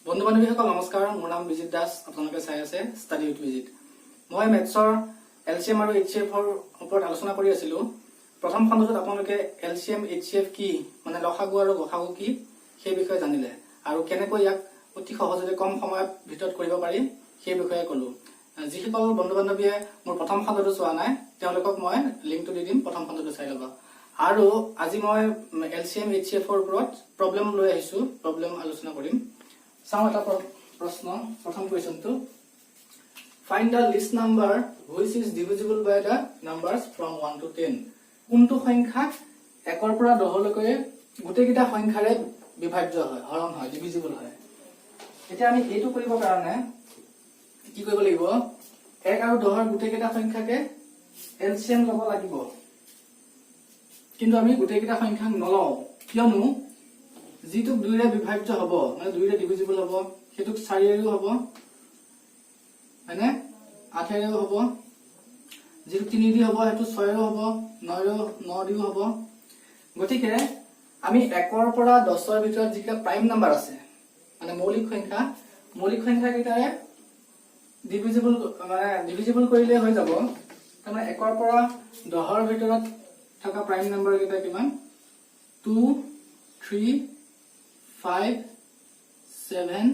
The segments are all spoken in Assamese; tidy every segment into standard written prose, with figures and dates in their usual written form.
বন্ধু বান্ধৱীসকল নমস্কাৰ, মোৰ নাম বিজিত দাস। আপোনালোকে চাই আছে ষ্টাডি উইথ বিজিত। মই মেথছৰ এলচিএম আৰু এইচচিএফৰ ওপৰত আলোচনা কৰি আছিলো। প্ৰথম খণ্ডটোত আপোনালোকে এলচিএম এইচচিএফ কি মানে লসাগু আৰু গসাগু কি সেই বিষয়ে জানিলে আৰু কেনেকৈ ইয়াক অতি সহজতে কম সময়ৰ ভিতৰত কৰিব পাৰি সেই বিষয়ে ক'লো। যিসকল বন্ধু বান্ধৱীয়ে মোৰ প্ৰথম খণ্ডটো চোৱা নাই তেওঁলোকক মই লিংকটো দি দিম, প্ৰথম খণ্ডটো চাই ল'ব। আৰু আজি মই এলচিএম এইচচিএফৰ ওপৰত প্ৰব্লেম লৈ আহিছো, প্ৰব্লেম আলোচনা কৰিম। চাওঁ এটা প্ৰশ্ন, প্ৰথম কুৱেশ্যনটো। Find the list number which is divisible by the numbers from 1 to 10। কোনটো সংখ্যা 1 পৰা 10 লৈকে গোটেইকেইটা সংখ্যাৰে বিভাজ্য হয়, হৰণ হয়, ডিভিজিবল হয়। এতিয়া আমি এইটো কৰিবৰ কাৰণে কি কৰিব লাগিব? 1 আৰু 10ৰ গোটেইকেইটা সংখ্যাকে এলচিএম ল'ব লাগিব। কিন্তু আমি গোটেইকেইটা সংখ্যা নলওঁ, কিয়নো যিটো 2ৰে বিভাজ্য হ'ব মানে 2ৰে ডিভিজিবল হ'ব সেইটো 4ৰেও হ'ব, হয়নে? 8ৰেও হ'ব। যিটো 3 দি হ'ব সেইটো 6ৰেও হ'ব, 9 দিও হ'ব। গতিকে আমি 1ৰ পৰা 10ৰ ভিতৰত যিকেইটা প্ৰাইম নাম্বাৰ আছে মানে মৌলিক সংখ্যা কেইটাৰে ডিভিজিবল কৰিলে হৈ যাব। তাৰমানে 1ৰ পৰা 10ৰ ভিতৰত থকা প্ৰাইম নাম্বাৰ কেইটা কিমান? 2, 3, 5, 7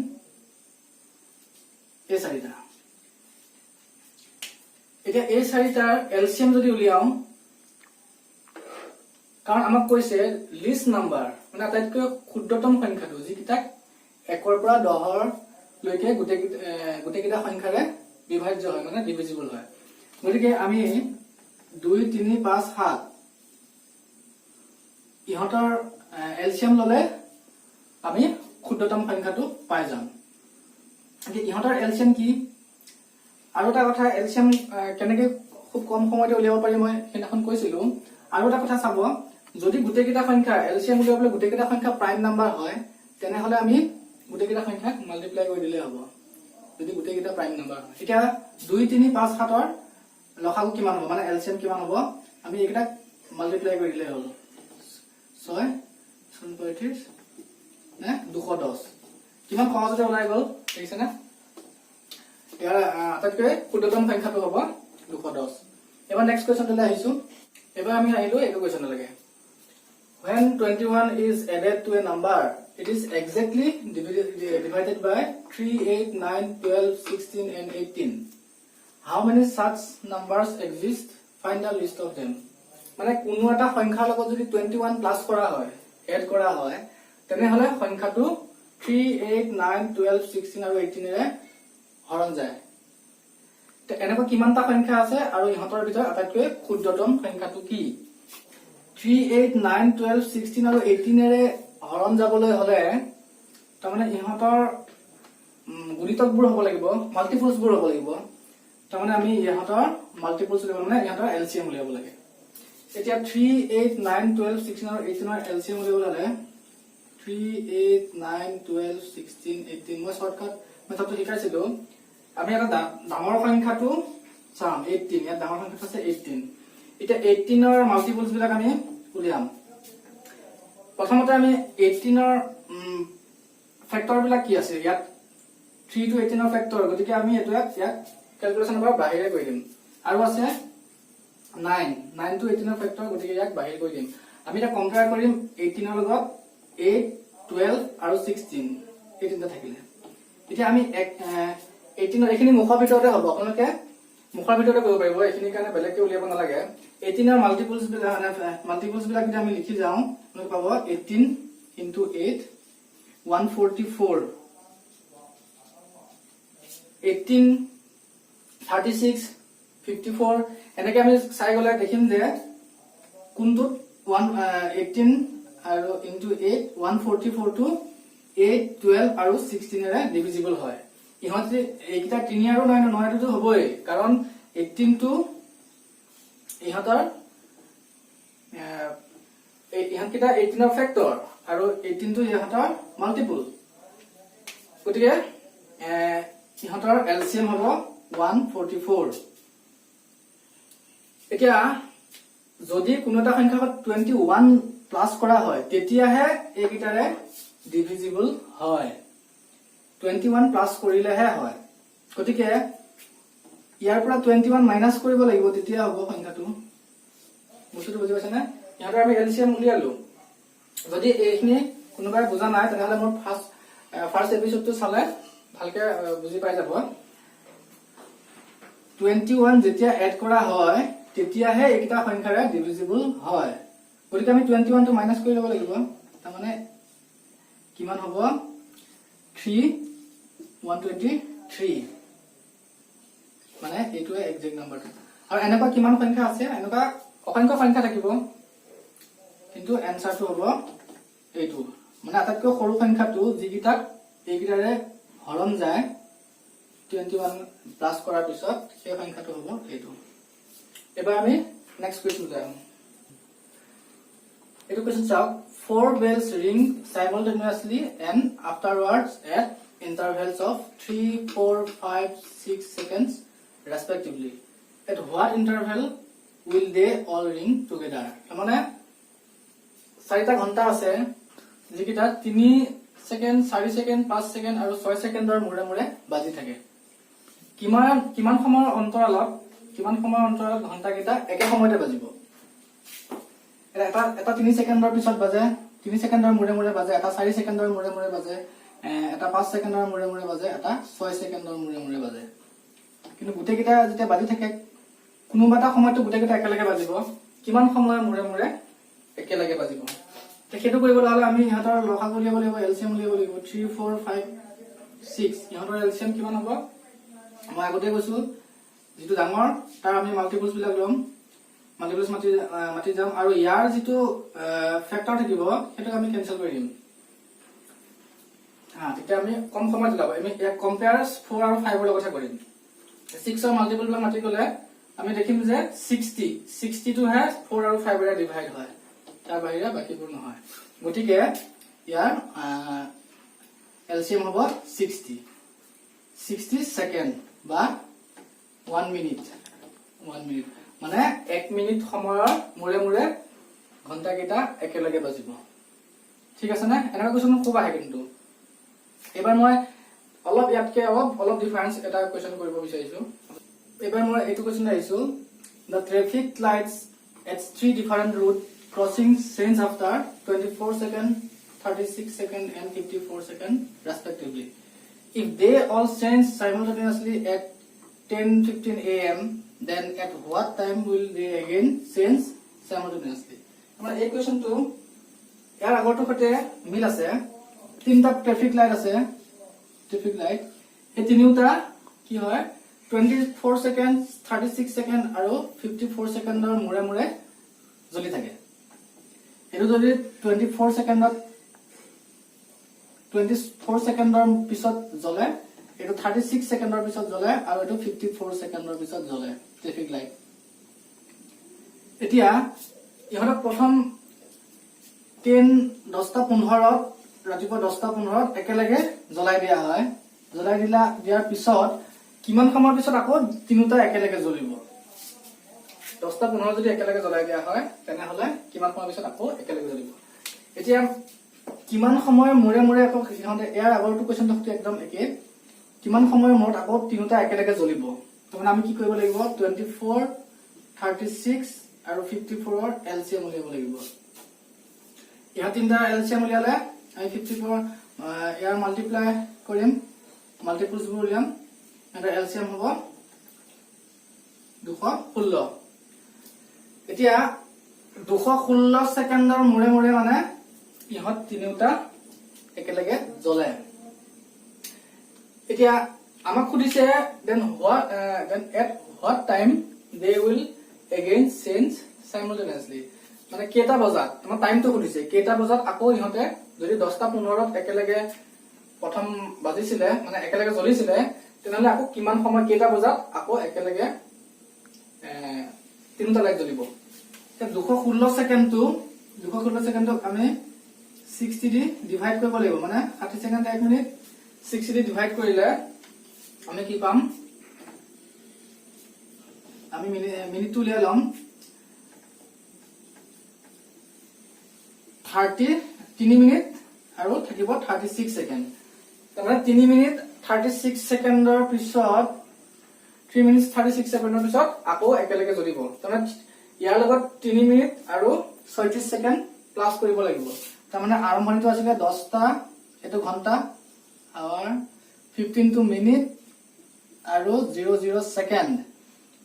এই চাৰিটা। এতিয়া এই চাৰিটাৰ এলচিএম যদি উলিয়াও, কাৰণ আমাক কৈছে লিষ্ট নাম্বাৰ মানে আটাইতকৈ ক্ষুদ্ৰতম সংখ্যাটো যিকেইটাক 1ৰ পৰা 10ৰ লৈকে গোটেইকেইটা সংখ্যাৰে বিভাজ্য হয় মানে ডিভিজিবল হয়। গতিকে আমি 2, 3, 5, 7 ইহঁতৰ এলচিএম ললে আমি ক্ষুদ্ৰতম সংখ্যাটো পাই যাম। ইহঁতৰ এলচিএম কি? আৰু এটা কথা, এলচিএম কেনেকে খুব কম সময়তে উলিয়াব পাৰি মই সেইদিনাখন কৈছিলো। আৰু এটা কথা চাব, যদি গোটেইকেইটা সংখ্যা এলচিএম উলিয়াবলৈ গোটেইকেইটা সংখ্যা প্ৰাইম নাম্বাৰ হয় তেনেহলে আমি গোটেইকেইটা সংখ্যাক মাল্টিপ্লাই কৰি দিলে হ'ব, যদি গোটেইকেইটা প্ৰাইম নাম্বাৰ হয়। এতিয়া 2, 3, 5, 7ৰ লসাগু কিমান হ'ব মানে এলচিএম কিমান হ'ব? আমি এইকেইটাক মাল্টিপ্লাই কৰি দিলে হ'ল। 6, 35 নে 210। কিমান সহজতে ওলাই গ'ল দেখিছেনে? ইয়াৰ আটাইতকৈ ক্ষুদ্ৰতম সংখ্যাটো হ'ব 210। এবাৰ নেক্সট কুৱেশ্যনলৈ আহিছো। এবাৰ আমি আহিলো এইটো কুৱেশ্যনলৈকে। When 21 is added to a number, it is exactly divided by 3, 8, 9, 12, 16 and 18. How many such numbers exist? Find the list of them. মানে কোনো এটা সংখ্যাৰ লগত যদি 21 প্লাস কৰা হয়, এড কৰা হয়, তেনেহলে সংখ্যাটো 3, 8, 9, 12, 16 আৰু 18ৰে হৰণ যায়। এনেকুৱা কিমানটা সংখ্যা আছে আৰু ইহঁতৰ ভিতৰত আটাইতকৈ ক্ষুদ্ৰতম সংখ্যাটো কি? 3, 8, 9, 12, 16 আৰু 18ৰে হৰণ যাবলৈ হলে তাৰমানে ইহঁতৰ গুণিতকবোৰ হ'ব লাগিব, মাল্টিপলছবোৰ হ'ব লাগিব। তাৰমানে আমি ইহঁতৰ মাল্টিপলছ উলিয়াব মানে ইহঁতৰ এলচিএম উলিয়াব লাগে। এতিয়া 3, 8, 9, 12, 16 আৰু 18ৰ এলচিএম উলিয়াব হলে 3, 8, 9, 12, 16, 18 মই শৰ্টকাট মেথডটো শিকাইছিলো। আমি এটা ডাঙৰ সংখ্যাটো চাম 18, ইয়াত ডাঙৰ সংখ্যাটো আছে 18। এতিয়া 18ৰ মাল্টিপলছ বিলাক আমি উলিয়াম। প্ৰথমতে আমি 18ৰ ফেক্টৰ বিলাক কি আছে? ইয়াত 3 to 18ৰ ফেক্টৰ, গতিকে আমি এইটো ইয়াক ক্যালকুলেশনৰ পৰা বাহিৰে কৰি দিম। আৰু আছে 9 to 18ৰ ফেক্টৰ, গতিকে ইয়াক বাহিৰ কৰি দিম। আমি এটা কম্পেয়াৰ কৰিম 18ৰ লগত 8, 12 আৰু 16 এই তিনিটা থাকিলে। এতিয়া আমি 18ৰ এইখিনি মুখৰ ভিতৰতে হ'ব, আপোনালোকে মুখৰ ভিতৰতে কৰিব পাৰিব, এইখিনিৰ কাৰণে বেলেগকে উলিয়াব নালাগে। 18ৰ মাল্টিপলছ বিলাক যদি আমি লিখি যাওঁ আপোনালোকে পাব 18 into 8 144, 18 36 54 এনেকে আমি চাই গলে দেখিম যে কোনটোত 18 আৰু into 8 144 টো 8, 12 আৰু 16ৰে ডিভিজিবল হয়। ইহঁতে এইকেইটা 3 আৰু 9 টো হ'বই, কাৰণ 18 টো ইহঁতৰ ইহঁতকেইটা 18ৰ ফেক্টৰ আৰু 18 টো ইহঁতৰ মাল্টিপল, গতিকে ইহঁতৰ এলচিএম হ'ব 144। এতিয়া যদি কোনো এটা সংখ্যাক 21 প্লাস কৰা হয় তেতিয়াহে এইকেইটাৰে ডিভিজিবল হয়। 21 প্লাস কৰিলেহে হয় গতিকে ইয়াৰ পৰা 21 মাইনাস কৰিব লাগিব তেতিয়া হ'ব সংখ্যাটো বস্তুটো বুজি পাইছানে ইয়াৰ আমি এলসিএম উলিয়ালো যদি এইখিনি কোনোবাই বুজা নাই তেতিয়াহলে মোৰ ফাৰ্স্ট এপিসোডটো চালে ভালকে বুজি পাই যাব 21 যেতিয়া এড কৰা হয় তেতিয়াহে এইটা সংখ্যাৰে ডিভিজিবল হয় গতিকে আমি 21 টো মাইনাস কৰি ল'ব লাগিব তাৰ মানে কিমান হ'ব 123 মানে এইটোৱে এক্সাক্ট নাম্বাৰটো আৰু এনেকুৱা কিমান সংখ্যা আছে এনেকুৱা অসংখ্য সংখ্যা থাকিব কিন্তু এনসাৰটো হ'ব এইটো মানে আটাইতকৈ সৰু সংখ্যাটো যিকিটাক এইকিটাৰে হৰণ যায় 21 প্লাস কৰাৰ পিছত সেই সংখ্যাটো হ'ব এইটো এবাৰ আমি নেক্সট কোৱেশ্চন যাম এইটো কোৱেশ্চন চাওক 4 bells ring simultaneously and afterwards at intervals of 3 4 5 6 seconds respectively at what interval will they all ring together মানে 4টা ঘন্টা আছে যিকিটা 3 সেকেন্ড 4 সেকেন্ড 5 সেকেন্ড আৰু 6 সেকেন্ডৰ মুৰে মুৰে বাজি থাকে কিমান সময়ৰ অন্তৰালত ঘন্টা কেইটা একে সময়তে বাজিব এটা 3 সেকেন্ডৰ পিছত বাজে 3 সেকেন্ডৰ মুৰে মুৰে বাজে এটা 4 সেকেন্ডৰ মুৰে মুৰে বাজে এটা 5 সেকেন্ডৰ মুৰে মুৰে বাজে এটা 6 সেকেন্ডৰ মুৰে মুৰে বাজে কিন্তু গুটে কেইটা যেতিয়া বাজি থাকে কোনোবাটা সময়টো গুটে কেইটা একেলগে বাজিব কিমান সময়ৰ মুৰে মুৰে একেলগে বাজিব সেইটো কৰিবলৈ হলে আমি ইহঁতৰ লসাগু উলিয়াব লাগিব এলসিএম উলিয়াব লাগিব 3 4 5 6 ইহঁতৰ এলসিএম কিমান হ'ব মই আগতে কৈছো যেটো ডাঙৰ তাৰ আমি মাল্টিপলস বিলাক লম মাল্টিপলস মাটি যাম আৰু ইয়াৰ যেটো ফ্যাক্টৰ থাকিব হেতু আমি ক্যান্সেল কৰি দিম তেতিয়া আমি কম সময়ত লাভ আমি এক কম্পেয়াৰস 4 আৰু 5 ৰ লগত কৰিম 6 ৰ মাল্টিপল বিলাক মাটি গলে আমি দেখিম যে 60 টো হে 4 আৰু 5 ৰে ডিভাইড হয় তাৰ বাহিৰে বাকিবোৰ নহয় গতিকে ইয়াৰ এলসিএম হ'ব 60 সেকেন্ড বা 1 মিনিট মানে 1 মিনিট সময়ৰ মুৰে মুৰে ঘন্টা কেইটা একেলগে বাজিব ঠিক আছে না এনেকা কোৱেশ্চন খুব আহে কিন্তু এবাৰ মই অলপ ইয়াতকে অলপ ডিফাৰেন্স এটা কোৱেশ্চন কৰিব বিচাৰিছো এবাৰ মই এইটো কোৱেশ্চন আহিছো the traffic lights at 3 different route crossing change after 24 second 36 second and 54 second respectively if they all change simultaneously at 10:15 am then at what time will they again change simultaneously আমাৰ এই কোৱেশ্চনটো ইয়াৰ আগৰটো সৈতে মিল আছে তিনটা ট্ৰাফিক লাইট আছে ট্ৰাফিক লাইট এই তিনিটা কি হয় 24 সেকেন্ড 36 সেকেন্ড আৰু 54 সেকেন্ডৰ মুৰে মুৰে জ্বলি থাকে এটো যদি 24 সেকেন্ডৰ পিছত জ্বলে এটো 36 সেকেন্ডৰ পিছত জ্বলে আৰু এটো 54 সেকেন্ডৰ পিছত জ্বলে ট্ৰাফিক লাইট এতিয়া ইহঁত প্ৰথম 10:15 ৰাতিপুৱা 10:15 একেলগে জ্বলাই দিয়া হয় জ্বলাই দিয়াৰ পিছত কিমান সময়ৰ পিছত আকৌ তিনিটা একেলগে জ্বলিব 10:15 যদি একেলগে জ্বলাই দিয়া হয় তেনেহলে কিমান সময়ৰ পিছত আকৌ একেলগে জ্বলিব এতিয়া কিমান সময়ৰ মুৰে মুৰে আকৌ ইহঁতে ইয়াৰ আগৰটো কোৱেশ্চনটো একদম একে কিমান সময়ৰ মূৰত আকৌ তিনিটা একেলগে জ্বলিব তাৰমানে আমি কি কৰিব লাগিব 24 36 আৰু 54 ৰ এলসিএম উলিয়াব লাগিব ইহা তিনটা এলসিএম উলিয়ালে আমি 54 ইয়াৰ মাল্টিপ্লাই কৰিম মাল্টিপলস বোৰ উলিয়াম এটা এলসিএম হ'ব 216 এতিয়া 216 সেকেন্ডৰ মুৰে মুৰে মানে ইহত তিনিটা একেলগে জ্বলে এতিয়া আমাক খুদিছে then at what time they will again change simultaneously মানে কেটা বজাত আমাৰ টাইমটো খুদিছে কেটা বজাত আকৌ ইহতে যদি 10:15 ত একেলগে প্ৰথম বাজিছিলে মানে একেলগে জ্বলিছিলে তেনেহলে আকৌ কিমান সময় কেটা বজাত আকৌ একেলগে তিনিটা লাইট জ্বলিব 216 সেকেন্ডক আমি 60 দি ডিভাইড কৰিব লাগিব মানে 60 সেকেন্ড 1 মিনিট 60 দি ডিভাইড কৰিলে আমি কি পাম আমি মিনিটটো উলিয়াই লম 3 মিনিট আৰু থাকিব 36 সেকেন্ড তাৰমানে 3 মিনিট 36 ছেকেণ্ডৰ পিছত 3 মিনিট 36 ছেকেণ্ডৰ পিছত আকৌ একেলগে জ্বলিব। তাৰমানে ইয়াৰ লগত 3 মিনিট আৰু 36 ছেকেণ্ড প্লাস কৰিব লাগিব। তাৰমানে আৰম্ভণিটো আছিল 10টা, এটো ঘন্টা, আৱাৰ 15 মিনিট আৰু 00 ছেকেণ্ড।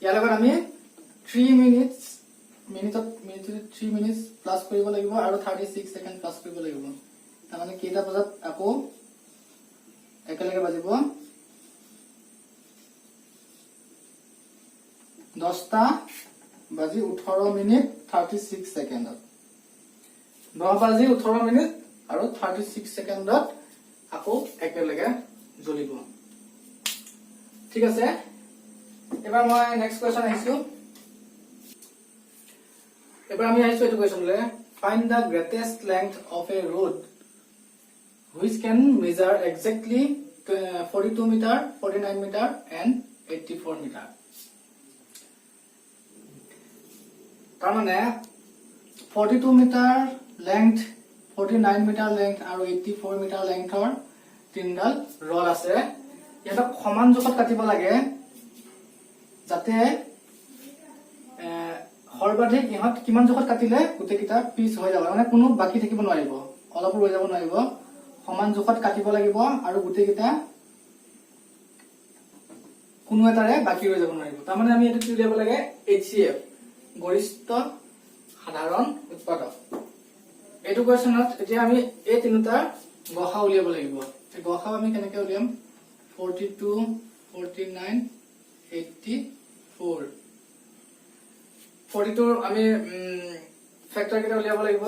ইয়াৰ লগত আমি 3 মিনিট 3 মিনিট প্লাস কৰিব লাগিব আৰু 36 ছেকেণ্ড প্লাস কৰিব লাগিব। তাৰমানে কেইটা বজাত আকৌ একেলগে বাজিব? 10টা বাজি 18 মিনিট 36 ছেকেণ্ডত। 9 বাজি 18 মিনিট আৰু 36 ছেকেণ্ডত আকৌ একেলগে জ্বলিব। ঠিক আছে, এবাৰ মই নেক্সট কোৱেশ্চন আহিছো। এবাৰ আমি আহিছো এইটো কোৱেশ্চনলে, find the greatest length of a road which can measure exactly 42 meter, 49 meter and 84 meter. তাৰমানে 42 মিটাৰ লেংথ, 49 মিটাৰ লেংথ আৰু 84 মিটাৰ লেংথৰ তিনডাল ৰড আছে। ইহঁতক সমান জোখত কাটিব লাগে যাতে সৰ্বাধিক ইহঁত কিমান জোখত কাটিলে গোটেইকেইটা পিচ হৈ যাব, মানে কোনো বাকি থাকিব নোৱাৰিব, অলপো ৰৈ যাব নোৱাৰিব। সমান জোখত কাটিব লাগিব আৰু গোটেইকেইটা কোনো এটাৰে বাকি ৰৈ যাব নোৱাৰিব। তাৰমানে আমি এইটো কি উলিয়াব লাগে? HCF, গৰিষ্ঠ সাধাৰণ উৎপাদক। এইটো কোৱেশ্চনত এতিয়া আমি এই তিনিটা গসা উলিয়াব লাগিব। গসা আমি কেনেকৈ উলিয়াম? 42, 49, 84। 42 আমি ফেক্টৰ কেইটা উলিয়াব লাগিব।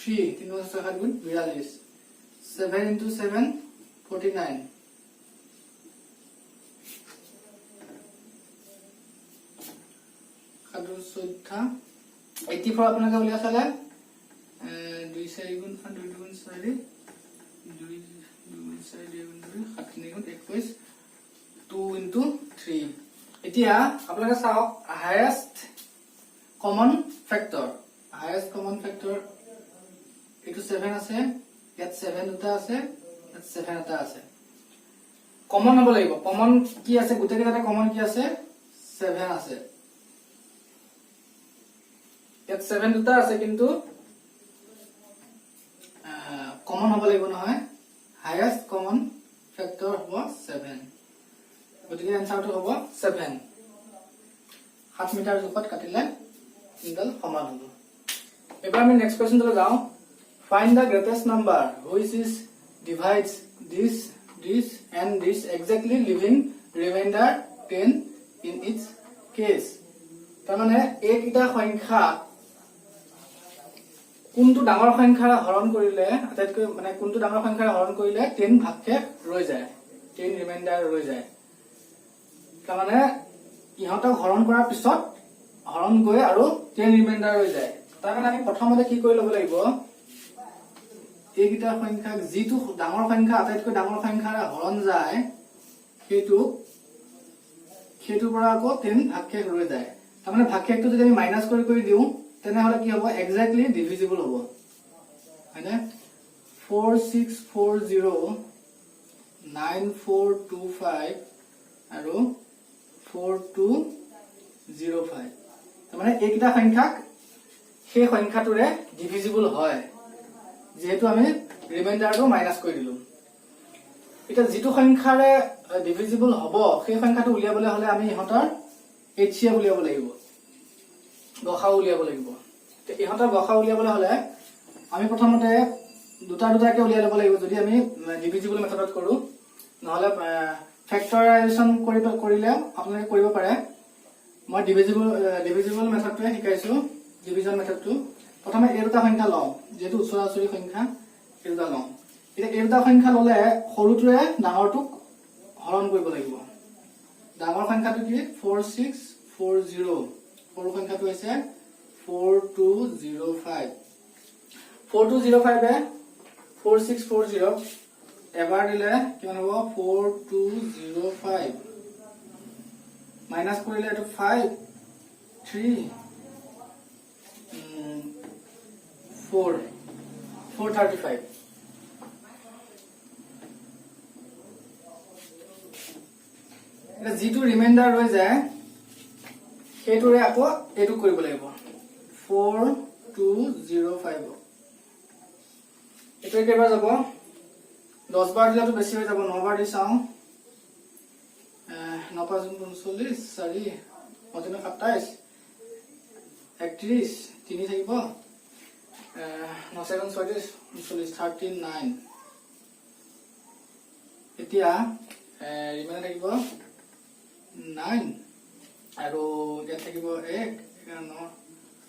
3 3 7 গুণ 42, 7 into 7 49, 84 আপোনালোকে উলিয়াই চালে 2 4 গুণ 2 গুণ 4 2 গুণ 4 2 গুণ 2 7 গুণ 21, 2 into 3। এতিয়া আপোনালোকে চাওক highest common factor, highest common factor এইটো 7 আছে, ইয়াত 7 দুটা আছে, ইয়াত 7 এটা আছে। কমন হ'ব লাগিব। কমন কি আছে? গোটেই কেইটাতে কমন কি আছে? 7 আছে। ইয়াত 7 দুটা আছে কিন্তু কমন হ'ব লাগিব নহয়। হাইয়েষ্ট কমন ফেক্টৰ হ'ব 7, গতিকে এনসাৰটো হ'ব 7। 7 মিটাৰ জোখত কাটিলে তিনডাল সমান হ'ব। এবাৰ আমি নেক্সট কোৱেশ্চনলৈ যাওঁ। Find the greatest number which is divides this and this exactly, leaving remainder 10 in each case. তাৰমানে এইকেইটা সংখ্যা কোনটো ডাঙৰ সংখ্যাৰে হৰণ কৰিলে আটাইতকৈ, মানে কোনটো ডাঙৰ সংখ্যাৰে হৰণ কৰিলে 10 ভাগকে ৰৈ যায়, 10 ৰিমাইণ্ডাৰ ৰৈ যায়। তাৰমানে ইহঁতক হৰণ কৰাৰ পিছত হৰণ গৈ আৰু 10 ৰিমাইণ্ডাৰ ৰৈ যায়। তাৰ কাৰণে আমি প্ৰথমতে কি কৰি ল'ব লাগিব? এইকেইটা সংখ্যাক যিটো ডাঙৰ সংখ্যা আটাইতকৈ ডাঙৰ সংখ্যাৰে হৰণ যায় সেইটোৰ পৰা আকৌ 10 ভাগশেষ ৰৈ যায়। তাৰমানে ভাগশেষটো যদি আমি মাইনাছ কৰি দিওঁ তেনেহলে কি হ'ব? এক্সাক্টলি ডিভিজিবল হ'ব, হয়নে? 4640 9425 আৰু 4205। তাৰমানে এইকেইটা সংখ্যাক সেই সংখ্যাটোৰে ডিভিজিবল হয়, যেহেতু আমি ৰিমাইণ্ডাৰটো মাইনাছ কৰি দিলো। এতিয়া যিটো সংখ্যাৰে ডিভিজিবল হ'ব সেই সংখ্যাটো উলিয়াবলৈ হলে আমি ইহঁতৰ HCF উলিয়াব লাগিব, গসা উলিয়াব লাগিব। ইহঁতৰ গসা উলিয়াবলৈ হলে আমি প্ৰথমতে দুটা দুটাকে উলিয়াই ল'ব লাগিব যদি আমি ডিভিজিবল মেথডত কৰো। নহলে ফেক্টৰাইজেশ্যন কৰিলে আপোনালোকে কৰিব পাৰে। মই ডিভিজিবল মেথডটোৱে শিকাইছো, ডিভিজন মেথডটো। প্ৰথমে এই দুটা সংখ্যা লওঁ, যেহেতু ওচৰা-ওচৰি সংখ্যা, এই দুটা লওঁ। এতিয়া এই দুটা সংখ্যা ললে সৰুটোৱে ডাঙৰটোক হৰণ কৰিব লাগিব। ডাঙৰ সংখ্যাটো কি? 4640, সৰু সংখ্যাটো হৈছে 4205। 4205 4640 এবাৰ দিলে কিমান হ'ব? 4205 মাইনাছ কৰিলে এইটো 5 3 4 435 এটা যেটো ৰিমাইন্ডাৰ ৰৈ যায় সেইটোৰে আকৌ এটো কৰিব লাগিব 4205 এটো কেইবাৰ যাব 10 বাৰ দিলেতো বেছি হৈ যাব 9 বাৰ দি চাও 9 5 45 4 9 27 31 3 থাকিব 9 7 36 39 এতিয়া ৰিমাইন্ডাৰ থাকিব 9 আৰু ইয়াত থাকিব 1 9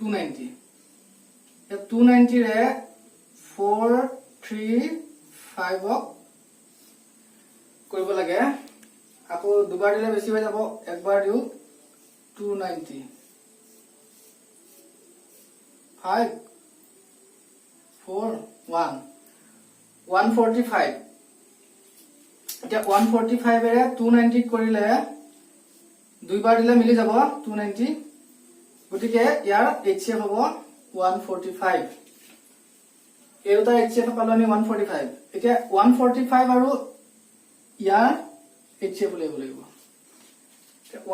290 या 290 रे 435 কৰিব লাগে আকৌ দুবাৰ দিলে বেছি হৈ যাব একবাৰ দিও 290 5 4 1 145 এতিয়া 145 रे 290 কৰিলে দুইবাৰ দিলে মিলি যাব 290 গটিকে ইয়াৰ HCF হ'ব 145 এৰোটা HCF পালো আমি 145 এতিয়া 145 আৰু ইয়াৰ HCF উলিয়াব লাগিব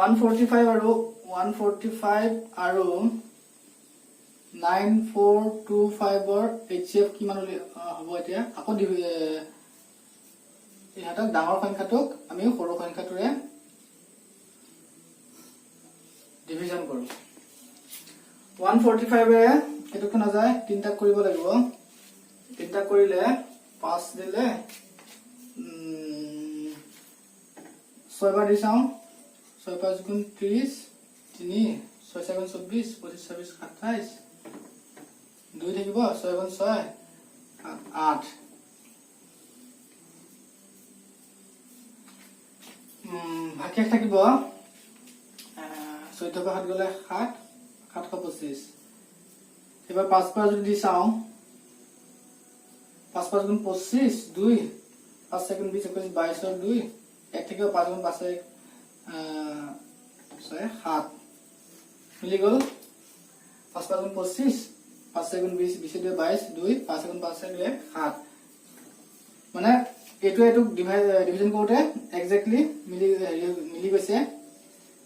145 আৰু 9425 ৰ HCF কিমান হ'ব এতিয়া আকৌ ইহাতক ডাঙৰ সংখ্যাটোক আমি সৰু সংখ্যাটোৰে ডিভিজন কৰো 145 ৰে এটুকু না যায় তিনটা কৰিব লাগিব তিনটা কৰিলে 5 দিলে 6 বাৰ দি চাও 6 5 গুণ 30 3 6 7 24 25 26 27 2 থাকিব 6 গুণ 6 8 ভাগে থাকিব 14 বাৰ গলে 7 725 এবাৰ 5 বাৰ যদি চাও 5 5 গুণ 25 2 5 সেকেন্ড 20 21 22 আর 2 এক থেকে 5 গুণ 5 7 মিলি গল 5 5 গুণ 25 5 সেকেন্ড 20 20 22 2 5 গুণ 5 7 মানে এটো এটো ডিভিজন কৰোতে এক্স্যাক্টলি মিলি গৈছে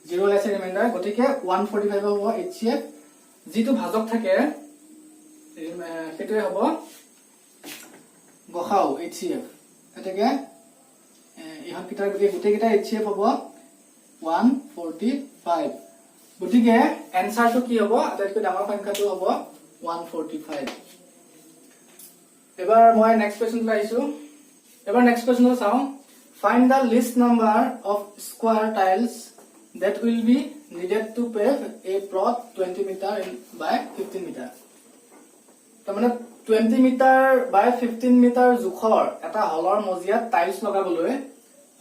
0 লেছে ৰিমাইন্ডাৰ গটিকে 145 হ'ব HCF যেটো ভাজক থাকে সেটোৱে হ'ব গখাও HCF এটাকে ইহত কিটাৰ গুটেই কিটা HCF হ'ব 145 গটিকে এনসাৰটো কি হ'ব আটাইতকৈ ডাঙৰ সংখ্যাটো হ'ব 145 এবাৰ মই নেক্সট কোৱেশ্চন পাইছো এবাৰ নেক্সট কোৱেশ্চন চাও find da list number of square tiles that will be needed to pave a plot 20 meter by 15 meter তাৰমানে 20 meter by 15 meter জুখৰ এটা হলৰ মজিয়াত টাইলস লগাবলৈ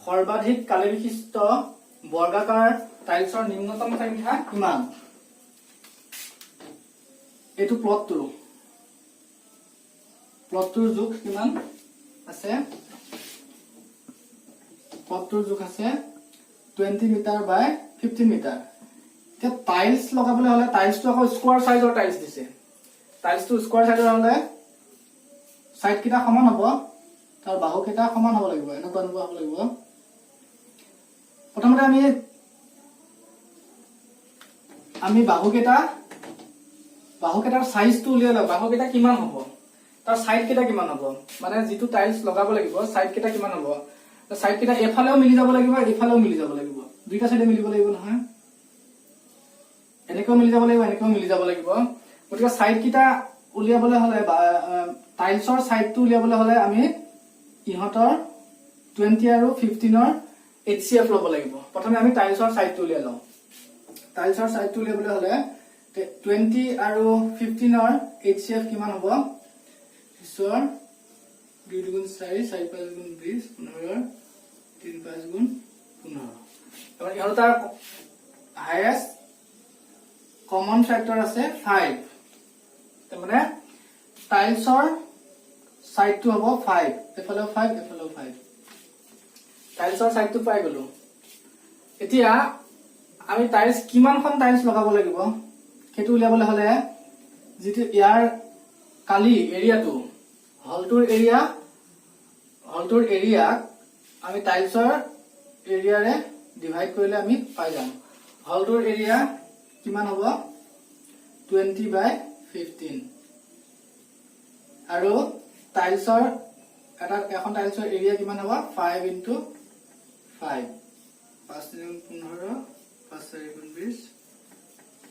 সৰ্বাধিক কালি বিশিষ্ট বৰ্গাকাৰ টাইলসৰ নিম্নতম সংখ্যা কিমান এটো প্লটটোৰ জুখ কিমান আছে প্লটটোৰ জুখ আছে 20 meter by 15 meter তে টাইলস লগাবলৈ হলে টাইলসটো আকৌ স্কয়াৰ সাইজৰ টাইলস দিছে টাইলসটো স্কয়াৰ সাইজৰ হলে সাইড কিটা সমান হ'ব তাৰ বাহু কিটা সমান হ'ব লাগিব এনেকুৱা হ'ব লাগিব প্ৰথমতে আমি বাহু কিটাৰ সাইজটো উলিয়াই লওঁ বাহু কিটা কিমান হ'ব তাৰ সাইড কিটা কিমান হ'ব মানে যেটো টাইলস লগাব লাগিব সাইড কিটা কিমান হ'ব সাইড কিটা এফালেও মিলি যাব লাগিব এফালেও মিলি যাব লাগিব দুইটা সাইডে মিলিব লাগিব নহয় এনেকৈ মিলি যাব লাগিব এনেকৈ মিলি যাব লাগিব গতিকে সাইড কিটা উলিয়াবলৈ হলে টাইলসৰ সাইডটো উলিয়াবলৈ হলে আমি ইহতৰ 20 আৰু 15 ৰ HCF লব লাগিব প্ৰথমে আমি টাইলসৰ সাইডটো উলিয়াই লওঁ টাইলসৰ সাইডটো উলিয়াবলৈ হলে 20 আৰু 15 ৰ HCF কিমান হ'ব ঈশ্বৰ 2 গুণ 4 4 5 গুণ 20 15 3 5 গুণ 15 এবাৰ ইহতৰ হাইয়েস্ট কমন ফ্যাক্টৰ আছে 5 মানে টাইলসৰ সাইডটো হ'ব 5 এফালেও 5 এফালেও 5 টাইলসৰ সাইডটো পাই গলো এতিয়া আমি টাইলস কিমানখন টাইলস লগাব লাগিব সেইটো উলিয়াবলৈ হলে যেটো ইয়াৰ কালি এৰিয়াটো হলটোৰ এৰিয়াক আমি টাইলছৰ এৰিয়াৰে ডিভাইড কৰিলে আমি পাই যাম। হলটোৰ এৰিয়া কিমান হ'ব 20/15 আৰু টাইলছৰ এখন টাইলছৰ এৰিয়া কিমান হ'ব 5 × 5 5 × 15 5 × 20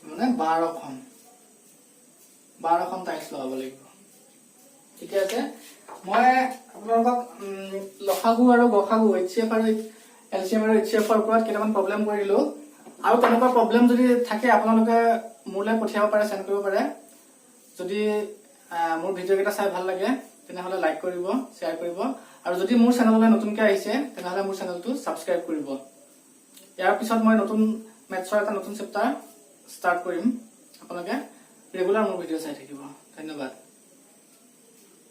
মানে 12খন টাইলছ লগাব লাগিব। ঠিক আছে, মই আপোনালোকক লসাগু আৰু গসাগু HCF আৰু LCM আৰু HCF ৰ ওপৰত কেইটামান প্ৰব্লেম কৰি দিলো। আৰু তেনেকুৱা প্ৰব্লেম যদি থাকে আপোনালোকে মোলৈ পঠিয়াব পাৰে, চেণ্ড কৰিব পাৰে। যদি মোৰ ভিডিঅ' কেইটা চাই ভাল লাগে তেনেহলে লাইক কৰিব, শ্বেয়াৰ কৰিব, আৰু যদি মোৰ চেনেললৈ নতুনকৈ আহিছে তেনেহলে মোৰ চেনেলটো ছাবস্ক্ৰাইব কৰিব। ইয়াৰ পিছত মই নতুন মেথছৰ এটা নতুন চেপ্টাৰ ষ্টাৰ্ট কৰিম। আপোনালোকে ৰেগুলাৰ মোৰ ভিডিঅ' চাই থাকিব। ধন্যবাদ।